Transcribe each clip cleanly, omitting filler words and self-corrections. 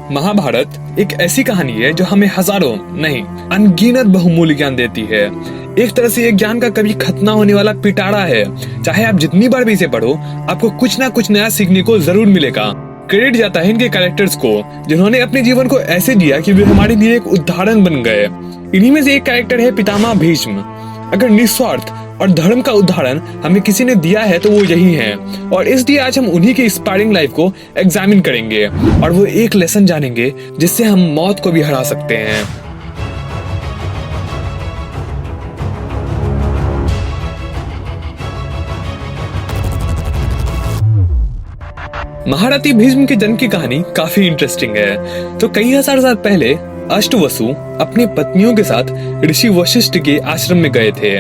महाभारत एक ऐसी कहानी है जो हमें हजारों नहीं अनगिनत बहुमूल्य ज्ञान देती है। एक तरह से ये ज्ञान का कभी खत्म ना होने वाला पिटारा है। चाहे आप जितनी बार भी इसे पढ़ो, आपको कुछ ना कुछ नया सीखने को जरूर मिलेगा। क्रेडिट जाता है इनके कैरेक्टर्स को, जिन्होंने अपने जीवन को ऐसे जिया कि वे हमारे लिए एक उदाहरण बन गए। इन्हीं में से एक कैरेक्टर है पितामह भीष्म। अगर निस्वार्थ और धर्म का उदाहरण हमें किसी ने दिया है तो वो यही है, और इसलिए आज हम उन्हीं की इंस्पायरिंग लाइफ को एग्जामिन करेंगे और वो एक लेसन जानेंगे जिससे हम मौत को भी हरा सकते हैं। महारथी भीष्म के जन्म की कहानी काफी इंटरेस्टिंग है। तो कई हजार साल पहले अष्टवसु अपनी पत्नियों के साथ ऋषि वशिष्ठ के आश्रम में गए थे,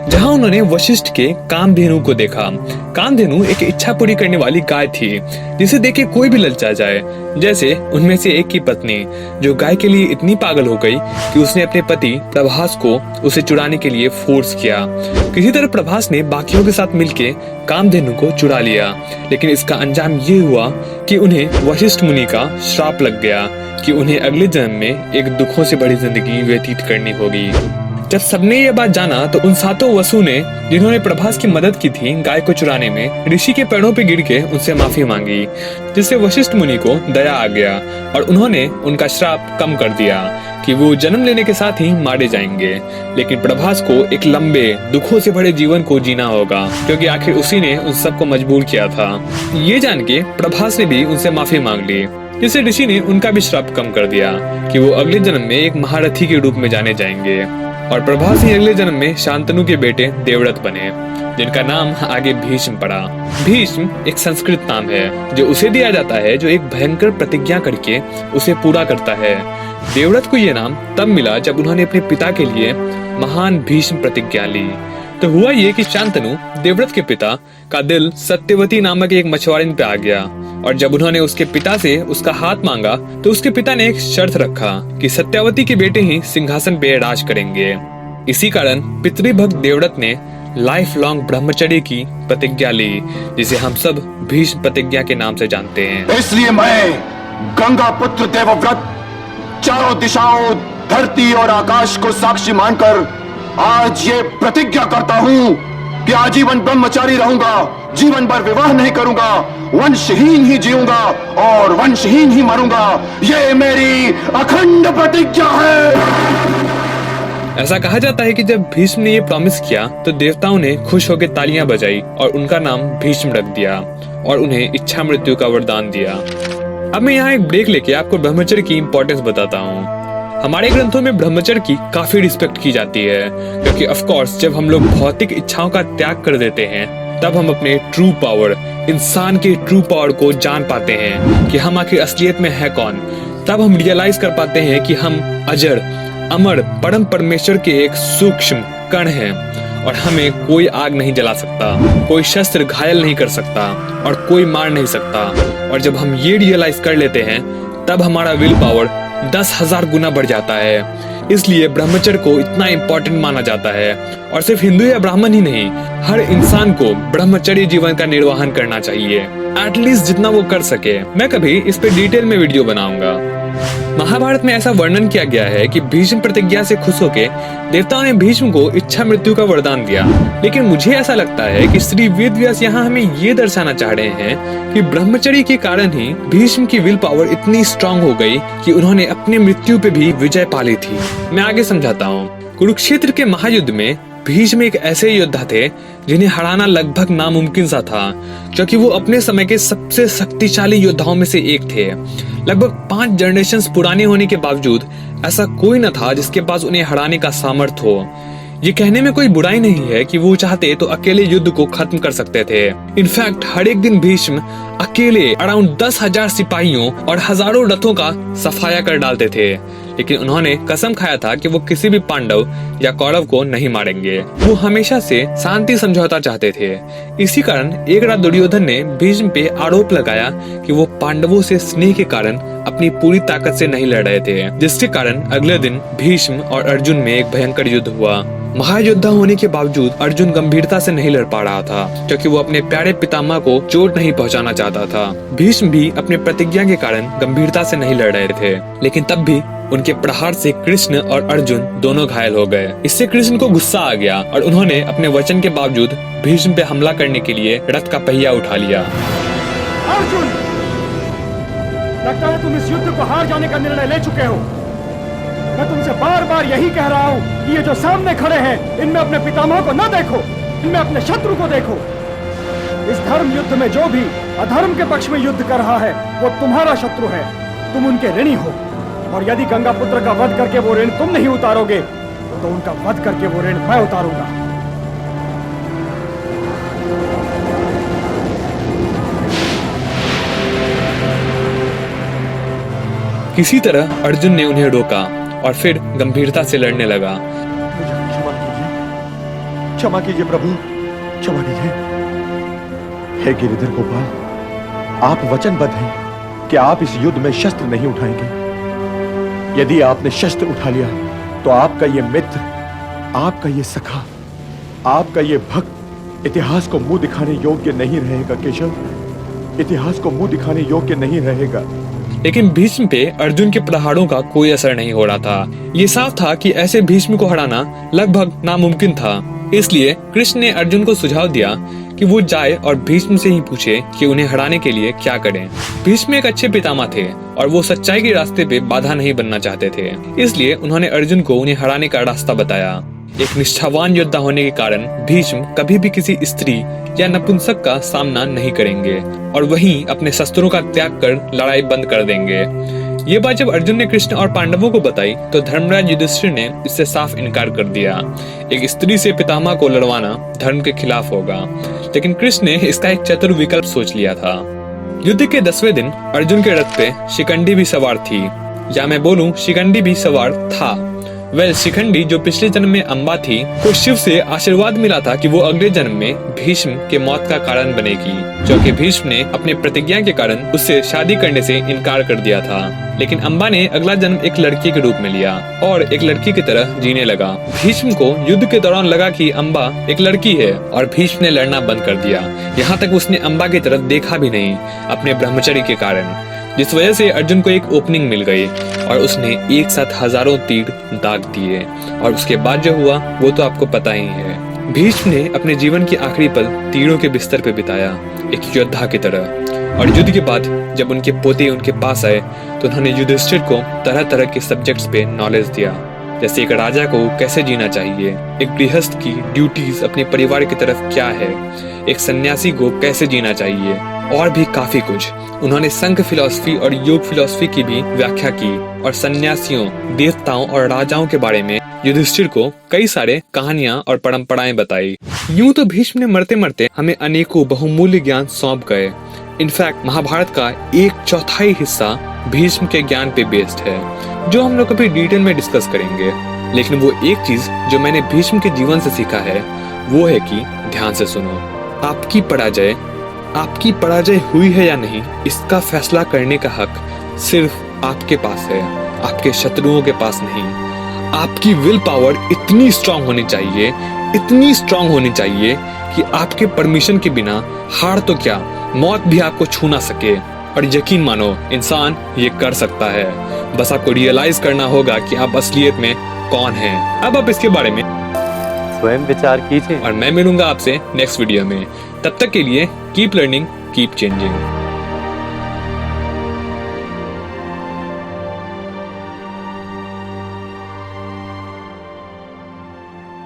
जहां उन्होंने वशिष्ठ के कामधेनु को देखा। कामधेनु एक इच्छा पूरी करने वाली गाय थी, जिसे देख के कोई भी ललचा जाए। जैसे उनमें से एक की पत्नी, जो गाय के लिए इतनी पागल हो गई कि उसने अपने पति प्रभास को उसे चुराने के लिए फोर्स किया। किसी तरह प्रभास ने बाकियों के साथ मिलके कामधेनु को चुरा लिया, लेकिन इसका अंजाम ये हुआ कि उन्हें वशिष्ठ मुनि का श्राप लग गया कि उन्हें अगले जन्म में एक दुखों से बड़ी जिंदगी व्यतीत करनी होगी। जब सबने ये बात जाना तो उन सातों वसु ने, जिन्होंने प्रभास की मदद की थी गाय को चुराने में, ऋषि के पैरों पे गिर के उनसे माफी मांगी, जिससे वशिष्ठ मुनि को दया आ गया और उन्होंने उनका श्राप कम कर दिया कि वो जन्म लेने के साथ ही मारे जाएंगे। लेकिन प्रभास को एक लंबे दुखों से भरे जीवन को जीना होगा, क्योंकि आखिर उसी ने उन सबको मजबूर किया था। ये जान के प्रभास ने भी उनसे माफी मांग ली, जिससे ऋषि ने उनका भी श्राप कम कर दिया कि वो अगले जन्म में एक महारथी के रूप में जाने जाएंगे। और प्रभास ही अगले जन्म में शांतनु के बेटे देवव्रत बने, जिनका नाम आगे भीष्म पड़ा। भीष्म एक संस्कृत नाम है जो उसे दिया जाता है जो एक भयंकर प्रतिज्ञा करके उसे पूरा करता है। देवव्रत को यह नाम तब मिला जब उन्होंने अपने पिता के लिए महान भीष्म प्रतिज्ञा ली। तो हुआ ये कि शांतनु, देवव्रत के पिता, का दिल सत्यवती नामक एक मछुआरिन पे आ गया, और जब उन्होंने उसके पिता से उसका हाथ मांगा तो उसके पिता ने एक शर्त रखा कि सत्यवती के बेटे ही सिंहासन पे राज करेंगे। इसी कारण पितृभक्त देवव्रत ने लाइफ लॉन्ग ब्रह्मचर्य की प्रतिज्ञा ली, जिसे हम सब भीष्म प्रतिज्ञा के नाम से जानते हैं। इसलिए मैं गंगा पुत्र देवव्रत चारों दिशाओं, धरती और आकाश को साक्षी मानकर आज ये प्रतिज्ञा करता हूँ कि आजीवन ब्रह्मचारी रहूंगा, जीवन भर विवाह नहीं करूंगा, वंशहीन ही जीऊंगा और वंशहीन ही मरूंगा। ये मेरी अखंड प्रतिज्ञा है। ऐसा कहा जाता है कि जब भीष्म ने ये प्रॉमिस किया तो देवताओं ने खुश होकर तालियां बजाई और उनका नाम भीष्म रख दिया और उन्हें इच्छा मृत्यु का वरदान दिया। अब मैं यहाँ एक ब्रेक लेके आपको ब्रह्मचर्य की इम्पोर्टेंस बताता हूँ। हमारे ग्रंथों में ब्रह्मचर्य की काफी रिस्पेक्ट की जाती है, क्योंकि ऑफ कोर्स जब हम लोग भौतिक इच्छाओं का त्याग कर देते हैं तब हम अपने ट्रू पावर, इंसान के ट्रू पावर को जान पाते हैं कि हम आखिर असलियत में है कौन। तब हम रियलाइज कर पाते हैं कि हम अजर, अमर, परम परमेश्वर के एक सूक्ष्म कण हैं और हमें कोई आग नहीं जला सकता, कोई शस्त्र घायल नहीं कर सकता और कोई मार नहीं सकता। और जब हम ये रियलाइज कर लेते हैं तब हमारा विल पावर 10,000 गुना बढ़ जाता है। इसलिए ब्रह्मचर्य को इतना इम्पोर्टेंट माना जाता है, और सिर्फ हिंदू या ब्राह्मण ही नहीं, हर इंसान को ब्रह्मचर्य जीवन का निर्वहन करना चाहिए, एटलीस्ट जितना वो कर सके। मैं कभी इस पे डिटेल में वीडियो बनाऊंगा। महाभारत में ऐसा वर्णन किया गया है कि भीष्म प्रतिज्ञा से खुश होके देवताओं ने भीष्म को इच्छा मृत्यु का वरदान दिया। लेकिन मुझे ऐसा लगता है कि श्री वेदव्यास यहाँ हमें ये दर्शाना चाह रहे हैं कि ब्रह्मचर्य के कारण ही भीष्म की विल पावर इतनी स्ट्रांग हो गई कि उन्होंने अपनी मृत्यु पे भी विजय पा ली थी। मैं आगे समझाता हूँ। कुरुक्षेत्र के महायुद्ध में भीष्म एक ऐसे योद्धा थे जिन्हें हराना लगभग नामुमकिन सा था, क्योंकि वो अपने समय के सबसे शक्तिशाली योद्धाओं में से एक थे। लगभग 5 जनरेशंस पुराने होने के बावजूद ऐसा कोई न था जिसके पास उन्हें हराने का सामर्थ्य हो। ये कहने में कोई बुराई नहीं है कि वो चाहते तो अकेले युद्ध को खत्म कर सकते थे। इनफैक्ट हर एक दिन भीष्म अकेले अराउंड 10,000 सिपाहियों और हजारों रथों का सफाया कर डालते थे, लेकिन उन्होंने कसम खाया था कि वो किसी भी पांडव या कौरव को नहीं मारेंगे। वो हमेशा से शांति समझौता चाहते थे। इसी कारण एक रात दुर्योधन ने भीष्म पे आरोप लगाया कि वो पांडवों से स्नेह के कारण अपनी पूरी ताकत से नहीं लड़ रहे थे, जिसके कारण अगले दिन भीष्म और अर्जुन में एक भयंकर युद्ध हुआ। महायोद्धा होने के बावजूद अर्जुन गंभीरता से नहीं लड़ पा रहा था, क्योंकि वो अपने प्यारे पितामह को चोट नहीं पहुंचाना चाहता था। भीष्म भी अपने प्रतिज्ञा के कारण गंभीरता से नहीं लड़ रहे थे, लेकिन तब भी उनके प्रहार से कृष्ण और अर्जुन दोनों घायल हो गए। इससे कृष्ण को गुस्सा आ गया और उन्होंने अपने वचन के बावजूद भीष्म पे हमला करने के लिए रथ का पहिया उठा लिया। अर्जुन, लगता है तुम इस युद्ध को हार जाने का निर्णय ले चुके हो। मैं तुमसे बार बार यही कह रहा हूँ कि ये जो सामने खड़े हैं, इनमें अपने पितामह को न देखो, इनमें अपने शत्रु को देखो। इस धर्म युद्ध में जो भी अधर्म के पक्ष में युद्ध कर रहा है, वो तुम्हारा शत्रु है। तुम उनके ऋणी हो, और यदि गंगा पुत्र का वध करके वो ऋण तुम नहीं उतारोगे, तो उनका वध करके वो ऋण मैं उतारूंगा। किसी तरह अर्जुन ने उन्हें रोका और फिर गंभीरता से लड़ने लगा। मुझे क्षमा कीजिए प्रभु, क्षमा कीजिए। हे गिरिधर गोपाल, आप वचनबद्ध हैं कि आप इस युद्ध में शस्त्र नहीं उठाएंगे। यदि आपने शस्त्र उठा लिया तो आपका ये मित्र, आपका ये सखा, आपका ये भक्त इतिहास को मुंह दिखाने योग्य नहीं रहेगा केशव, इतिहास को मुंह दिखाने योग्य नहीं रहेगा। लेकिन भीष्म पे अर्जुन के प्रहारों का कोई असर नहीं हो रहा था। ये साफ था कि ऐसे भीष्म को हराना लगभग नामुमकिन था। इसलिए कृष्ण ने अर्जुन को सुझाव दिया कि वो जाए और भीष्म से ही पूछे कि उन्हें हराने के लिए क्या करें। भीष्म एक अच्छे पितामह थे और वो सच्चाई के रास्ते पे बाधा नहीं बनना चाहते थे। इसलिए उन्होंने अर्जुन को उन्हें हराने का रास्ता बताया। एक निष्ठावान योद्धा होने के कारण भीष्म कभी भी किसी स्त्री या नपुंसक का सामना नहीं करेंगे और वहीं अपने शस्त्रों का त्याग कर लड़ाई बंद कर देंगे। ये बात जब अर्जुन ने कृष्ण और पांडवों को बताई तो धर्मराज युधिष्ठिर ने इससे साफ इनकार कर दिया। एक स्त्री से पितामह को लड़वाना धर्म के खिलाफ होगा, लेकिन कृष्ण ने इसका एक चतुर विकल्प सोच लिया था। युद्ध के 10वें दिन अर्जुन के रथ पे शिखंडी भी सवार थी, या मैं बोलूं शिखंडी भी सवार था। शिखंडी जो पिछले जन्म में अम्बा थी, को शिव से आशीर्वाद मिला था कि वो अगले जन्म में भीष्म के मौत का कारण बनेगी, क्योंकि भीष्म ने अपने प्रतिज्ञा के कारण उससे शादी करने से इनकार कर दिया था। लेकिन अम्बा ने अगला जन्म एक लड़की के रूप में लिया और एक लड़की की तरह जीने लगा। भीष्म को युद्ध के दौरान लगा कि अम्बा एक लड़की है और भीष्म ने लड़ना बंद कर दिया। यहाँ तक उसने अम्बा की तरफ देखा भी नहीं अपने ब्रह्मचर्य के कारण, जिस वजह से अर्जुन को एक ओपनिंग मिल गई और उसने एक साथ हजारों तीर दाग दिए। और उसके बाद जो हुआ वो तो आपको पता ही है। भीष्म ने अपने जीवन के आखिरी पल तीरों के बिस्तर पे बिताया, एक योद्धा की तरह। और युद्ध के बाद जब उनके पोते उनके पास आए तो उन्होंने युधिष्ठिर को तरह तरह के सब्जेक्ट्स पे नॉलेज दिया, जैसे एक राजा को कैसे जीना चाहिए, एक गृहस्थ की ड्यूटीज अपने परिवार की तरफ क्या है, एक सन्यासी को कैसे जीना चाहिए, और भी काफी कुछ। उन्होंने संघ फिलॉसफी और योग फिलॉसफी की भी व्याख्या की और सन्यासियों, देवताओं और राजाओं के बारे में युधिष्ठिर को कई सारे कहानियां और परंपराएं बताई। यूं तो भीष्म ने मरते मरते हमें अनेकों बहुमूल्य ज्ञान सौंप गए। इनफैक्ट महाभारत का 1/4 हिस्सा भीष्म के ज्ञान पे बेस्ड है, जो हम लोग कभी डिटेल में डिस्कस करेंगे। लेकिन वो एक चीज जो मैंने भीष्म के जीवन से सीखा है वो है कि ध्यान से सुनो। आपकी पराजय हुई है या नहीं, इसका फैसला करने का हक सिर्फ आपके पास है, आपके शत्रुओं के पास नहीं। आपकी विल पावर इतनी स्ट्रांग होनी चाहिए कि आपके परमिशन के बिना हार तो क्या, मौत भी आपको छू ना सके। और यकीन मानो, इंसान ये कर सकता है, बस आपको रियलाइज करना होगा कि आप असलियत में कौन हैं। अब आप इसके बारे में स्वयं विचार कीजिए। और मैं मिलूंगा आपसे नेक्स्ट वीडियो में। तब तक के लिए कीप लर्निंग, कीप चेंजिंग।